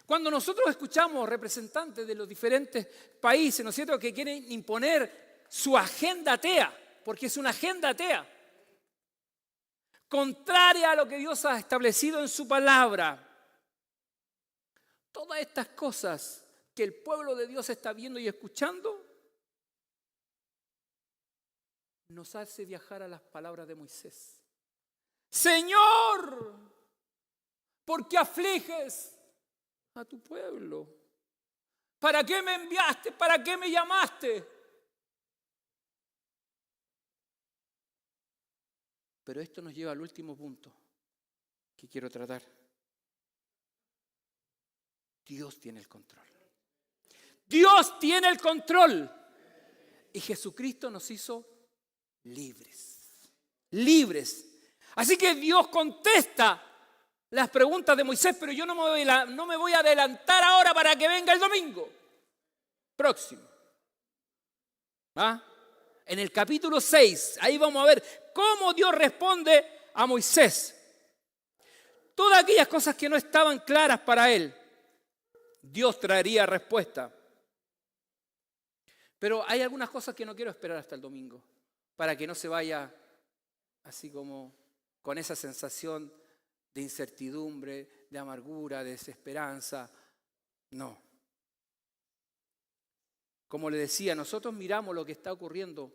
Cuando nosotros escuchamos representantes de los diferentes países, ¿no es cierto?, que quieren imponer su agenda atea, porque es una agenda atea, contraria a lo que Dios ha establecido en su palabra. Todas estas cosas que el pueblo de Dios está viendo y escuchando, nos hace viajar a las palabras de Moisés. Señor, ¿por qué afliges a tu pueblo? ¿Para qué me enviaste? ¿Para qué me llamaste? Pero esto nos lleva al último punto que quiero tratar. Dios tiene el control. Dios tiene el control. Y Jesucristo nos hizo libres. Libres. Así que Dios contesta las preguntas de Moisés, pero yo no me voy a adelantar ahora para que venga el domingo próximo. En el capítulo 6, ahí vamos a ver cómo Dios responde a Moisés. Todas aquellas cosas que no estaban claras para él, Dios traería respuesta. Pero hay algunas cosas que no quiero esperar hasta el domingo, para que no se vaya así como con esa sensación de incertidumbre, de amargura, de desesperanza. No. Como le decía, nosotros miramos lo que está ocurriendo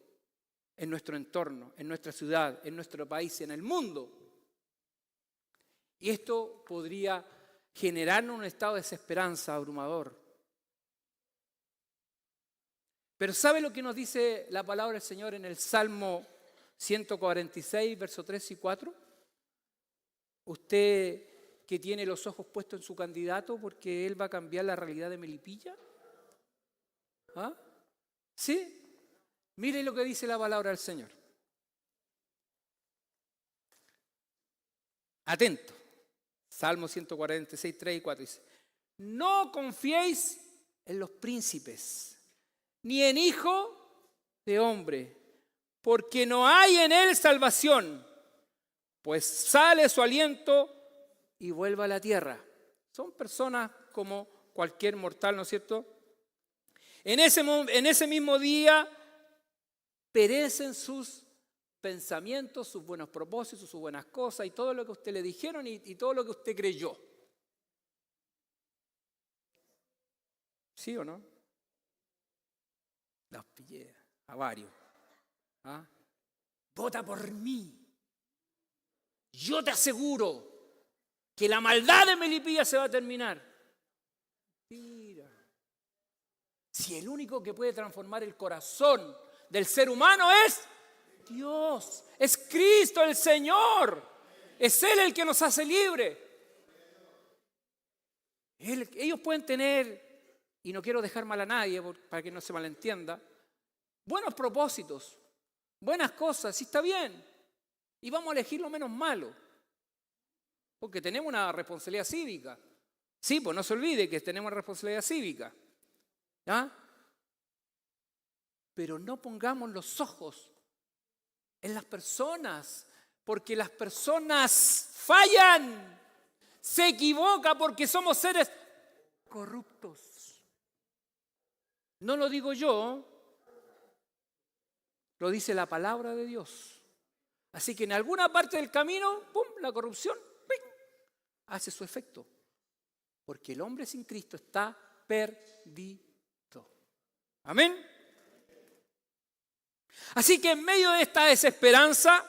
en nuestro entorno, en nuestra ciudad, en nuestro país, en el mundo. Y esto podría generarnos un estado de desesperanza abrumador. Pero ¿sabe lo que nos dice la palabra del Señor en el Salmo 146, versos 3 y 4? Usted que tiene los ojos puestos en su candidato porque él va a cambiar la realidad de Melipilla. ¿Sí? Mire lo que dice la palabra del Señor. Atento. Salmo 146, 3 y 4 dice: no confiéis en los príncipes, ni en hijo de hombre, porque no hay en él salvación, pues sale su aliento y vuelve a la tierra. Son personas como cualquier mortal, ¿no es cierto? En ese mismo día perecen sus pensamientos, sus buenos propósitos, sus buenas cosas y todo lo que a usted le dijeron y todo lo que usted creyó. ¿Sí o no? Los pillé a varios. ¿Ah? Vota por mí. Yo te aseguro que la maldad de Melipilla se va a terminar. Mira. Si el único que puede transformar el corazón del ser humano es Dios, es Cristo el Señor. Es Él el que nos hace libre. Ellos pueden tener, y no quiero dejar mal a nadie para que no se malentienda, buenos propósitos, buenas cosas, sí está bien. Y vamos a elegir lo menos malo, porque tenemos una responsabilidad cívica. Sí, pues no se olvide que tenemos una responsabilidad cívica. ¿Ah? Pero no pongamos los ojos en las personas, porque las personas fallan, se equivocan porque somos seres corruptos. No lo digo yo, lo dice la palabra de Dios. Así que en alguna parte del camino, ¡pum!, la corrupción ¡ping!, hace su efecto. Porque el hombre sin Cristo está perdido. Amén. Así que en medio de esta desesperanza,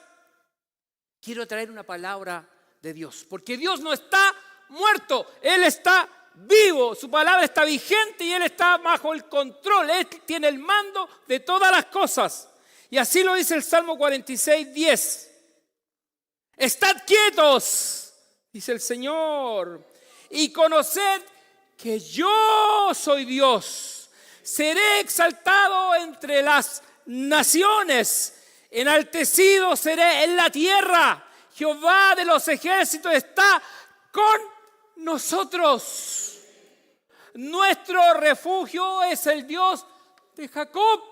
quiero traer una palabra de Dios. Porque Dios no está muerto, Él está vivo. Su palabra está vigente y Él está bajo el control. Él tiene el mando de todas las cosas. Y así lo dice el Salmo 46:10. Estad quietos, dice el Señor, y conoced que yo soy Dios. Seré exaltado entre las naciones, enaltecido seré en la tierra. Jehová de los ejércitos está con nosotros. Nuestro refugio es el Dios de Jacob.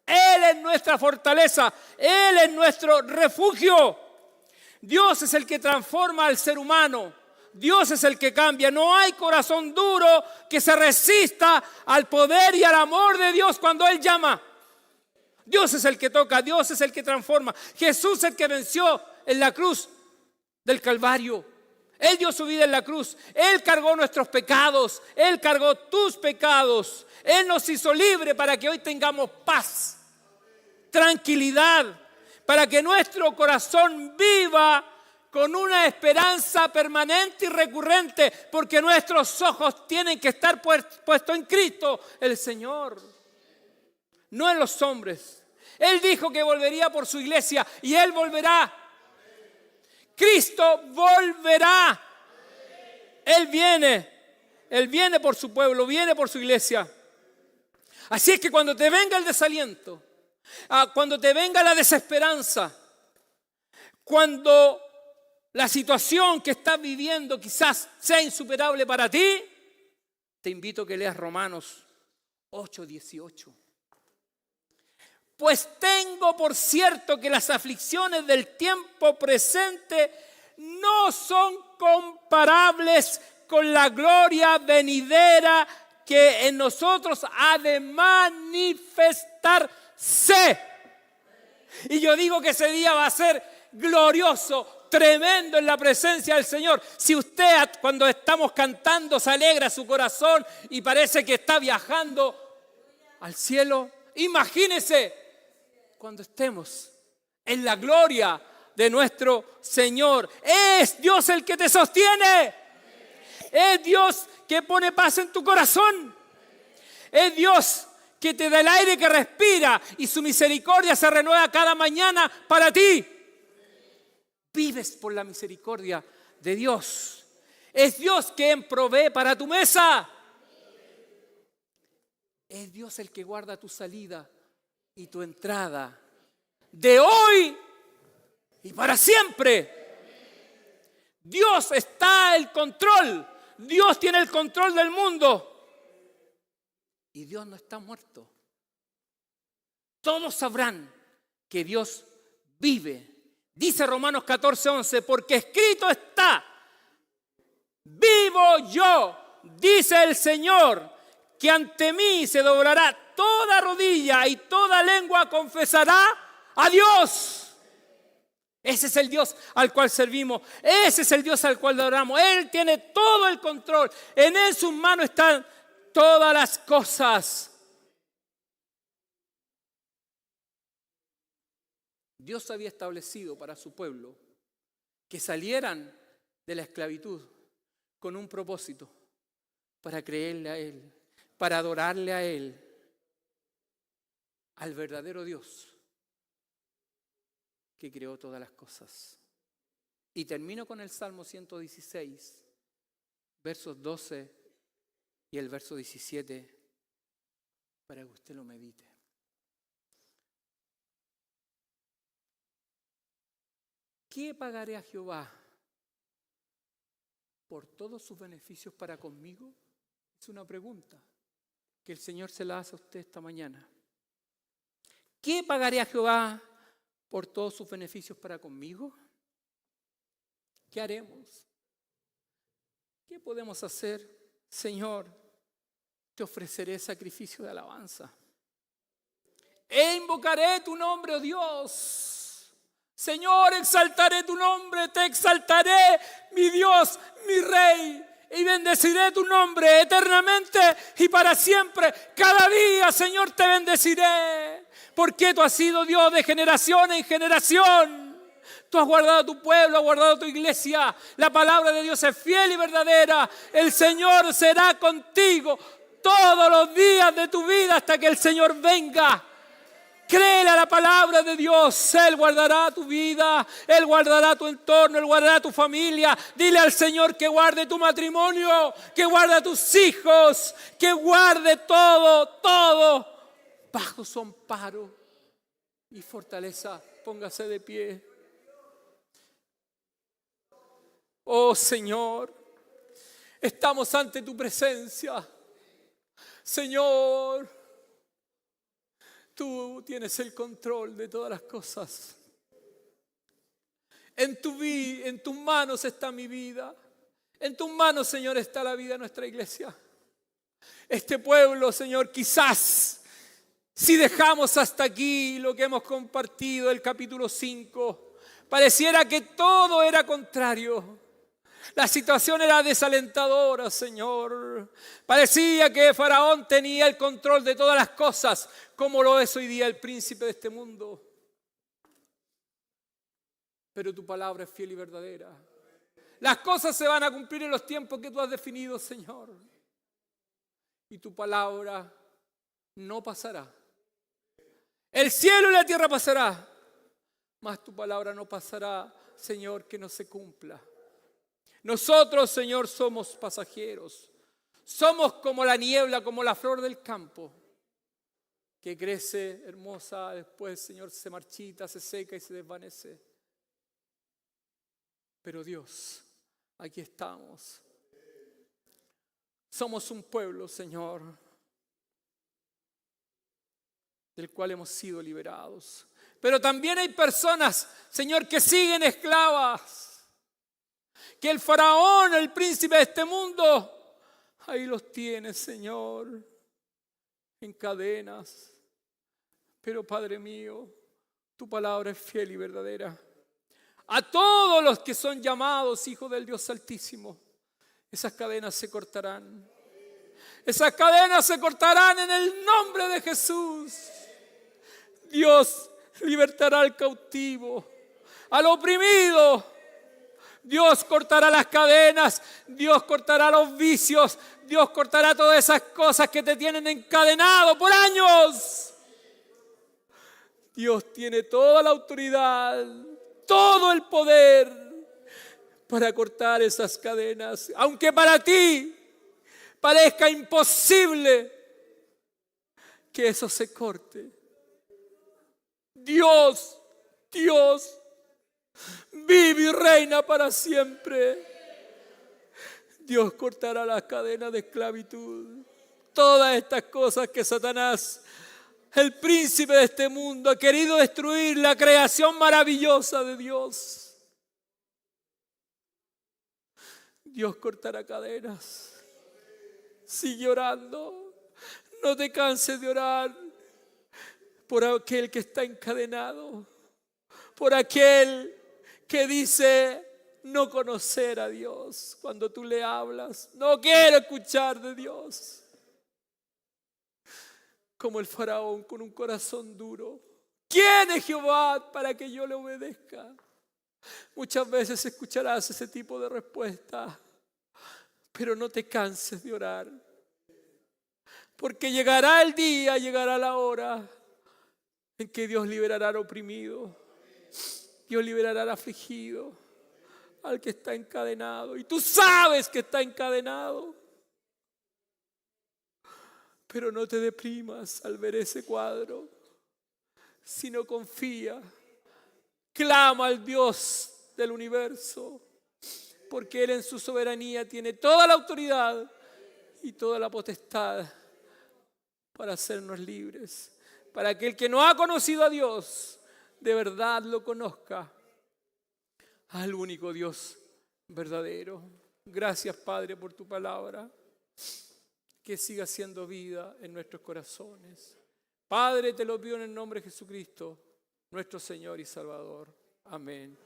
Él es nuestra fortaleza, Él es nuestro refugio. Dios es el que transforma al ser humano. Dios es el que cambia. No hay corazón duro que se resista al poder y al amor de Dios cuando Él llama. Dios es el que toca, Dios es el que transforma. Jesús es el que venció en la cruz del Calvario. Él dio su vida en la cruz. Él cargó nuestros pecados. Él cargó tus pecados. Él nos hizo libre para que hoy tengamos paz, tranquilidad, para que nuestro corazón viva con una esperanza permanente y recurrente, porque nuestros ojos tienen que estar puestos en Cristo, el Señor, no en los hombres. Él dijo que volvería por su iglesia y Él volverá. Cristo volverá. Él viene por su pueblo, viene por su iglesia. Así es que cuando te venga el desaliento, cuando te venga la desesperanza, cuando la situación que estás viviendo quizás sea insuperable para ti, te invito a que leas Romanos 8:18. Pues tengo por cierto que las aflicciones del tiempo presente no son comparables con la gloria venidera que en nosotros ha de manifestarse. Y yo digo que ese día va a ser glorioso, tremendo en la presencia del Señor. Si usted cuando estamos cantando se alegra su corazón y parece que está viajando al cielo, imagínese cuando estemos en la gloria de nuestro Señor. Es Dios el que te sostiene. Es Dios que pone paz en tu corazón. Es Dios que te da el aire que respira y su misericordia se renueva cada mañana para ti. Vives por la misericordia de Dios. Es Dios quien provee para tu mesa. Es Dios el que guarda tu salida y tu entrada de hoy y para siempre. Dios está en control. Dios tiene el control del mundo. Y Dios no está muerto. Todos sabrán que Dios vive. Dice Romanos 14:11, porque escrito está, vivo yo, dice el Señor, que ante mí se doblará toda rodilla y toda lengua confesará a Dios. Ese es el Dios al cual servimos, ese es el Dios al cual adoramos. Él tiene todo el control, en Él sus manos están todas las cosas. Dios había establecido para su pueblo que salieran de la esclavitud con un propósito, para creerle a Él, para adorarle a Él, al verdadero Dios que creó todas las cosas. Y termino con el Salmo 116, versos 12 y el verso 17, para que usted lo medite. ¿Qué pagaré a Jehová por todos sus beneficios para conmigo? Es una pregunta que el Señor se la hace a usted esta mañana. ¿Qué pagaré a Jehová por todos sus beneficios para conmigo? ¿Qué haremos? ¿Qué podemos hacer? Señor, te ofreceré sacrificio de alabanza. E invocaré tu nombre, oh Dios. Señor, exaltaré tu nombre, te exaltaré, mi Dios, mi Rey, y bendeciré tu nombre eternamente y para siempre. Cada día, Señor, te bendeciré, porque tú has sido Dios de generación en generación. Tú has guardado tu pueblo, has guardado tu iglesia. La palabra de Dios es fiel y verdadera. El Señor será contigo todos los días de tu vida hasta que el Señor venga. Créele a la palabra de Dios. Él guardará tu vida, Él guardará tu entorno, Él guardará tu familia. Dile al Señor que guarde tu matrimonio, que guarde a tus hijos, que guarde todo bajo su amparo y fortaleza. Póngase de pie. Oh Señor, estamos ante tu presencia. Señor, tú tienes el control de todas las cosas. En tus manos está mi vida. En tus manos, Señor, está la vida de nuestra iglesia. Este pueblo, Señor, quizás si dejamos hasta aquí lo que hemos compartido, el capítulo 5, pareciera que todo era contrario. La situación era desalentadora, Señor. Parecía que Faraón tenía el control de todas las cosas, como lo es hoy día el príncipe de este mundo. Pero tu palabra es fiel y verdadera. Las cosas se van a cumplir en los tiempos que tú has definido, Señor. Y tu palabra no pasará. El cielo y la tierra pasará, mas tu palabra no pasará, Señor, que no se cumpla. Nosotros, Señor, somos pasajeros. Somos como la niebla, como la flor del campo, que crece hermosa, después, Señor, se marchita, se seca y se desvanece. Pero Dios, aquí estamos. Somos un pueblo, Señor, del cual hemos sido liberados. Pero también hay personas, Señor, que siguen esclavas. Que el faraón, el príncipe de este mundo, ahí los tiene, Señor, en cadenas. Pero Padre mío, tu palabra es fiel y verdadera. A todos los que son llamados hijos del Dios Altísimo, esas cadenas se cortarán. Esas cadenas se cortarán en el nombre de Jesús. Dios libertará al cautivo, al oprimido. Dios cortará las cadenas, Dios cortará los vicios, Dios cortará todas esas cosas que te tienen encadenado por años. Dios tiene toda la autoridad, todo el poder para cortar esas cadenas. Aunque para ti parezca imposible que eso se corte. Dios vive y reina para siempre. Dios cortará las cadenas de esclavitud. Todas estas cosas que Satanás El príncipe de este mundo ha querido destruir la creación maravillosa de Dios. Dios cortará cadenas. Sigue orando. No te canses de orar por aquel que está encadenado, por aquel que dice no conocer a Dios. Cuando tú le hablas, no quiero escuchar de Dios. Como el faraón con un corazón duro. ¿Quién es Jehová para que yo le obedezca? Muchas veces escucharás ese tipo de respuesta, pero no te canses de orar. Porque llegará el día, llegará la hora en que Dios liberará al oprimido. Dios liberará al afligido, al que está encadenado. Y tú sabes que está encadenado. Pero no te deprimas al ver ese cuadro, sino confía. Clama al Dios del universo, porque Él en su soberanía tiene toda la autoridad y toda la potestad para hacernos libres. Para que el que no ha conocido a Dios, de verdad lo conozca, al único Dios verdadero. Gracias, Padre, por tu palabra, que siga siendo vida en nuestros corazones. Padre, te lo pido en el nombre de Jesucristo, nuestro Señor y Salvador. Amén.